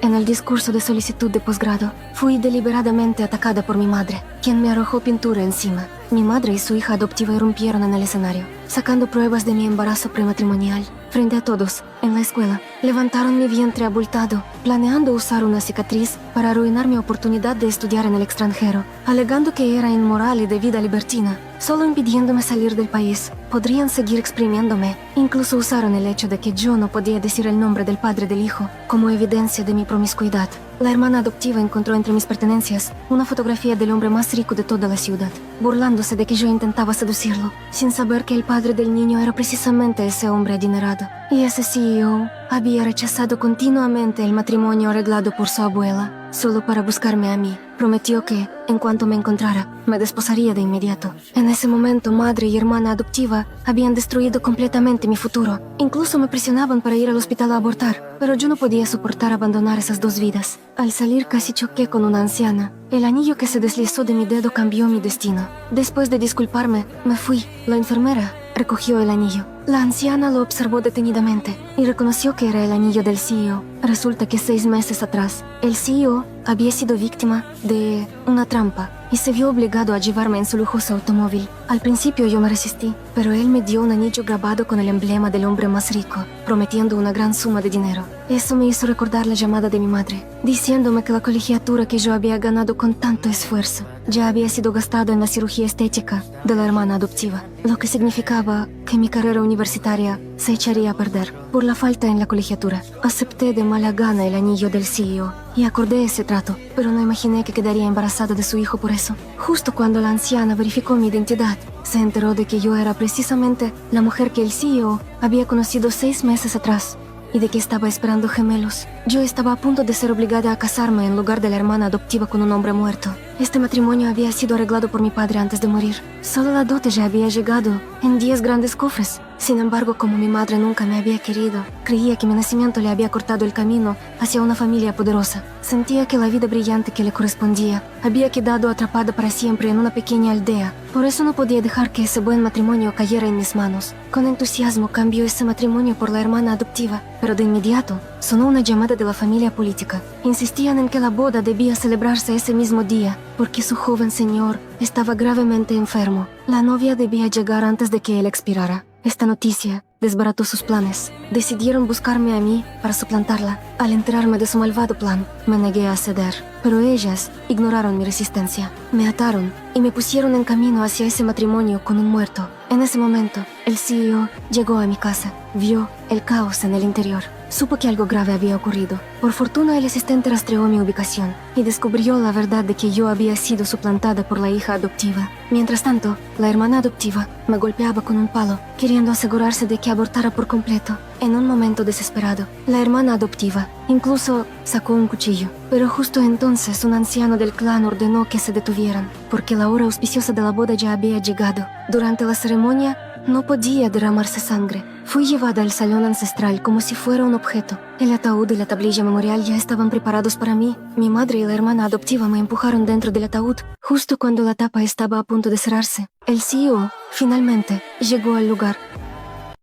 En el discurso de solicitud de posgrado, fui deliberadamente atacada por mi madre, quien me arrojó pintura encima. Mi madre y su hija adoptiva irrumpieron en el escenario, sacando pruebas de mi embarazo prematrimonial. Frente a todos, en la escuela, levantaron mi vientre abultado, planeando usar una cicatriz para arruinar mi oportunidad de estudiar en el extranjero, alegando que era inmoral y de vida libertina, solo impidiéndome salir del país. Podrían seguir exprimiéndome. Incluso usaron el hecho de que yo no podía decir el nombre del padre del hijo como evidencia de mi promiscuidad. La hermana adoptiva encontró entre mis pertenencias una fotografía del hombre más rico de toda la ciudad, burlándose de que yo intentaba seducirlo, sin saber que el padre del niño era precisamente ese hombre adinerado. Y ese CEO había rechazado continuamente el matrimonio arreglado por su abuela, solo para buscarme a mí. Prometió que, en cuanto me encontrara, me desposaría de inmediato. En ese momento, madre y hermana adoptiva habían destruido completamente mi futuro. Incluso me presionaban para ir al hospital a abortar, pero yo no podía soportar abandonar esas dos vidas. Al salir casi choqué con una anciana. El anillo que se deslizó de mi dedo cambió mi destino. Después de disculparme, me fui. La enfermera recogió el anillo. La anciana lo observó detenidamente y reconoció que era el anillo del CEO. Resulta que 6 meses atrás, el CEO había sido víctima de una trampa y se vio obligado a llevarme en su lujoso automóvil. Al principio yo me resistí, pero él me dio un anillo grabado con el emblema del hombre más rico, prometiendo una gran suma de dinero. Eso me hizo recordar la llamada de mi madre, diciéndome que la colegiatura que yo había ganado con tanto esfuerzo ya había sido gastado en la cirugía estética de la hermana adoptiva, lo que significaba que mi carrera universitaria se echaría a perder por la falta en la colegiatura. Acepté de mala gana el anillo del CEO y acordé ese trato, pero no imaginé que quedaría embarazada de su hijo por eso. Justo cuando la anciana verificó mi identidad, se enteró de que yo era precisamente la mujer que el CEO había conocido 6 meses atrás y de que estaba esperando gemelos. Yo estaba a punto de ser obligada a casarme en lugar de la hermana adoptiva con un hombre muerto. Este matrimonio había sido arreglado por mi padre antes de morir. Solo la dote ya había llegado en 10 grandes cofres. Sin embargo, como mi madre nunca me había querido, creía que mi nacimiento le había cortado el camino hacia una familia poderosa. Sentía que la vida brillante que le correspondía había quedado atrapada para siempre en una pequeña aldea. Por eso no podía dejar que ese buen matrimonio cayera en mis manos. Con entusiasmo cambió ese matrimonio por la hermana adoptiva, pero de inmediato sonó una llamada de la familia política. Insistían en que la boda debía celebrarse ese mismo día, porque su joven señor estaba gravemente enfermo. La novia debía llegar antes de que él expirara. Esta noticia desbarató sus planes. Decidieron buscarme a mí para suplantarla. Al enterarme de su malvado plan, me negué a ceder, pero ellas ignoraron mi resistencia. Me ataron y me pusieron en camino hacia ese matrimonio con un muerto. En ese momento, el CEO llegó a mi casa. Vio el caos en el interior. Supo que algo grave había ocurrido. Por fortuna, el asistente rastreó mi ubicación y descubrió la verdad de que yo había sido suplantada por la hija adoptiva. Mientras tanto, la hermana adoptiva me golpeaba con un palo, queriendo asegurarse de que abortara por completo. En un momento desesperado, la hermana adoptiva incluso sacó un cuchillo. Pero justo entonces, un anciano del clan ordenó que se detuvieran, porque la hora auspiciosa de la boda ya había llegado. Durante la ceremonia, no podía derramarse sangre. Fui llevada al salón ancestral como si fuera un objeto. El ataúd y la tablilla memorial ya estaban preparados para mí. Mi madre y la hermana adoptiva me empujaron dentro del ataúd, justo cuando la tapa estaba a punto de cerrarse. El CEO, finalmente, llegó al lugar.